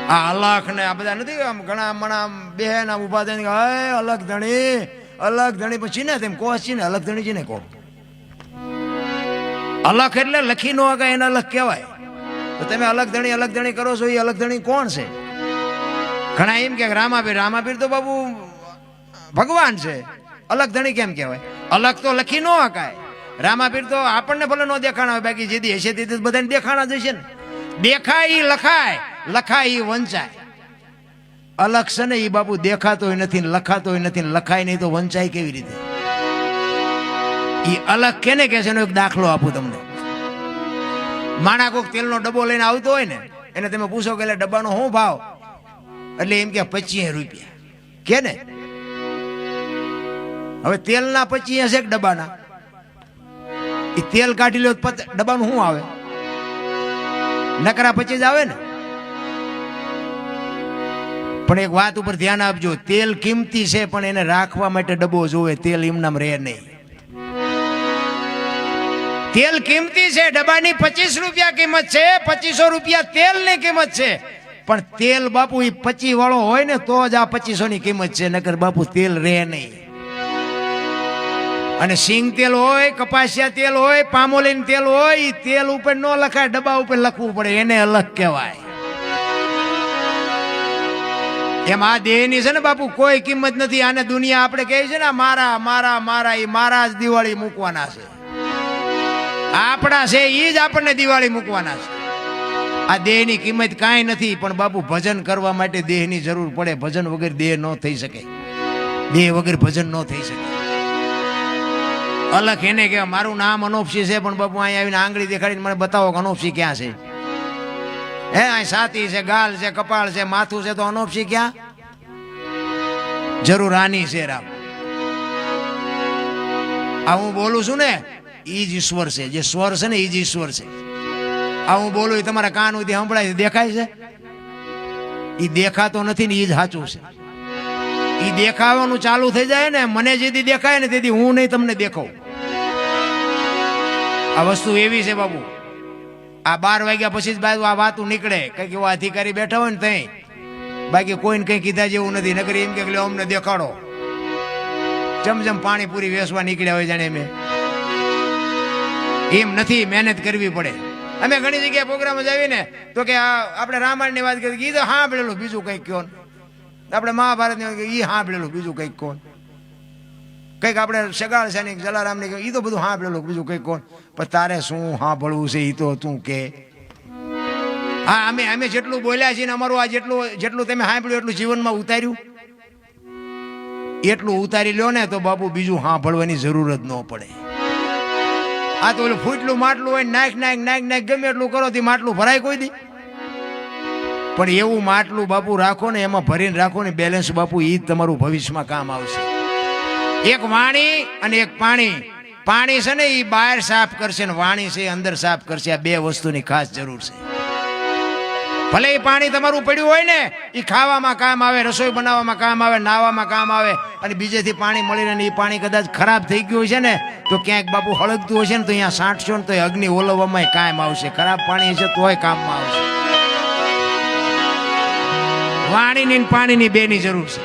આ અલખ ને આ બધા નથી આમ ઘણા મણા બેન આમ ઉભા થઈને અલગ ધણી પછી ને તેમ કહો છે ને અલગ ધણી છે ને કહો. અલખ એટલે લખી નો અગાય એને અલગ કહેવાય. તો તમે અલગ ધણી કરો છો, એ અલગ ધણી કોણ છે? ઘણા એમ કે રામાપીર તો બાબુ ભગવાન છે, અલગ ધણી કેમ કહેવાય? અલગ તો લખી નો અકાય. રામાપીર તો આપણને ભલે નો દેખાણા હોય, બાકી જેથી હશે તે બધાને દેખાણા જ હશે ને. દેખાય ઈ લખાય, લખાય ઈ વંચાય. અલગ છે ને ઈ બાપુ દેખાતોય નથી ને લખાતોય નથી ને લખાય નહીં તો વંચાય કેવી રીતે? ઈ અલગ કેને કે છે? એનો એક દાખલો આપું તમને. માણા કોક તેલનો ડબ્બો લઈને આવતો હોય ને, એને તમે પૂછો કે ડબ્બાનો શું ભાવ, એટલે એમ કે 25 રૂપિયા કે ને. હવે તેલના 25 છે ડબ્બાના, એ તેલ કાઢી લો ડબ્બાનું શું આવે? નકરા 25 આવે ને. પણ એક વાત ઉપર ધ્યાન આપજો, તેલ કિંમતી છે પણ એને રાખવા માટે ડબ્બો જોવે, તેલ એમનામ રહે નહીં. તેલ કિંમતી છે, ડબ્બાની 25 રૂપિયા કિંમત છે, 2500 રૂપિયા તેલની કિંમત છે. પણ તેલ બાપુ એ 25 વાળો હોય ને તો જ આ 2500 ની કિંમત છે, નકર બાપુ તેલ રહે નહીં. અને સિંગ તેલ હોય, કપાસિયા તેલ હોય, પામોલીન તેલ હોય, એ તેલ ઉપર ન લખાય, ડબ્બા ઉપર લખવું પડે, એને અલગ કહેવાય. એમ આ દેહની છે ને બાપુ કોઈ કિંમત નથી. આને દુનિયા આપણે કહે છે ને મારા મારા મારા, એ મારા જ દિવાળી મૂકવાના છે. આપણા છે એ જ આપણને દિવાળી મૂકવાના છે. આ દેહની કિંમત કાંઈ નથી. પણ બાપુ ભજન કરવા માટે દેહની જરૂર પડે. ભજન વગર દેહ ન થઈ શકે, દેહ વગર ભજન ન થઈ શકે. અલખ એને કહેવાય. મારું નામ અનોપસી છે, પણ બાપુ અહીંયા આવીને આંગળી દેખાડીને મને બતાવો કે અનોપસી ક્યાં છે? હે અહીં છાતી છે, ગાલ છે, કપાળ છે, માથું છે, તો અનોપસી ક્યાં? જરૂર આની છે રામ. આ હું બોલું છું ને ઈ જ ઈશ્વર છે. જે સ્વર છે ને ઈ જ ઈશ્વર છે. આ હું બોલું એ તમારા કાન સુધી સંભળાય છે, દેખાય છે? ઈ દેખાતો નથી ને ઈ જ સાચું છે. ઈ દેખાવાનું ચાલુ થઈ જાય ને, મને જેથી દેખાય ને તેથી હું નહીં તમને દેખાઉં. આ વસ્તુ એવી છે બાબુ. આ 12 વાગ્યા પછી જ બાજુ આ વાતું નીકળે, કઈક એવા અધિકારી બેઠા હોય ને તઈ, બાકી કોઈને કઈ કીધા જેવું નથી. નકર એમ કે અમને દેખાડો, જમ પાણીપુરી વેચવા નીકળ્યા હોય જાણે. અમે એમ નથી, મહેનત કરવી પડે. અમે ઘણી જગ્યાએ પ્રોગ્રામ જ આવીને તો કે આપણે રામાયણની વાત કરી, કીધું સાંભળેલું, બીજું કંઈક કહો. આપણે મહાભારતની વાત કરી, એ સાંભળેલું, બીજું કંઈક કહો. કંઈક આપણે સગાળ છે ને જલારામની, એ તો બધું સાંભળેલું, બીજું કંઈક કોણ. પણ તારે શું સાંભળવું છે એ તો તું કે. હા, અમે જેટલું બોલ્યા છીએ ને અમારું આ જેટલું તમે સાંભળ્યું એટલું જીવનમાં ઉતાર્યું, એટલું ઉતારી લો ને તો બાપુ બીજું સાંભળવાની જરૂર જ ન પડે. આ તો ઓલું ફૂટલું માટલું હોય, નાખ ગમે એટલું કરો તે માટલું ભરાય કોઈ દી? પણ એવું માટલું બાપુ રાખો ને, એમાં ભરીને રાખો ને બેલેન્સ બાપુ, એ જ તમારું ભવિષ્યમાં કામ આવશે. એક વાણી અને એક પાણી. પાણી છે ને એ બહાર સાફ કરશે ને વાણી છે એ અંદર સાફ કરશે. આ બે વસ્તુની ખાસ જરૂર છે. ભલે એ પાણી તમારું પડ્યું હોય ને, એ ખાવામાં કામ આવે, રસોઈ બનાવવામાં કામ આવે, નાવામાં કામ આવે. અને બીજેથી પાણી મળીને એ પાણી કદાચ ખરાબ થઈ ગયું છે ને, તો ક્યાંક બાપુ હળગતું હશે ને તો અહીંયા સાંટશો ને તો અગ્નિ ઓલવવામાં કામ આવશે. ખરાબ પાણી હશે તોય કામમાં આવશે. વાણીની પાણીની બેની જરૂર છે.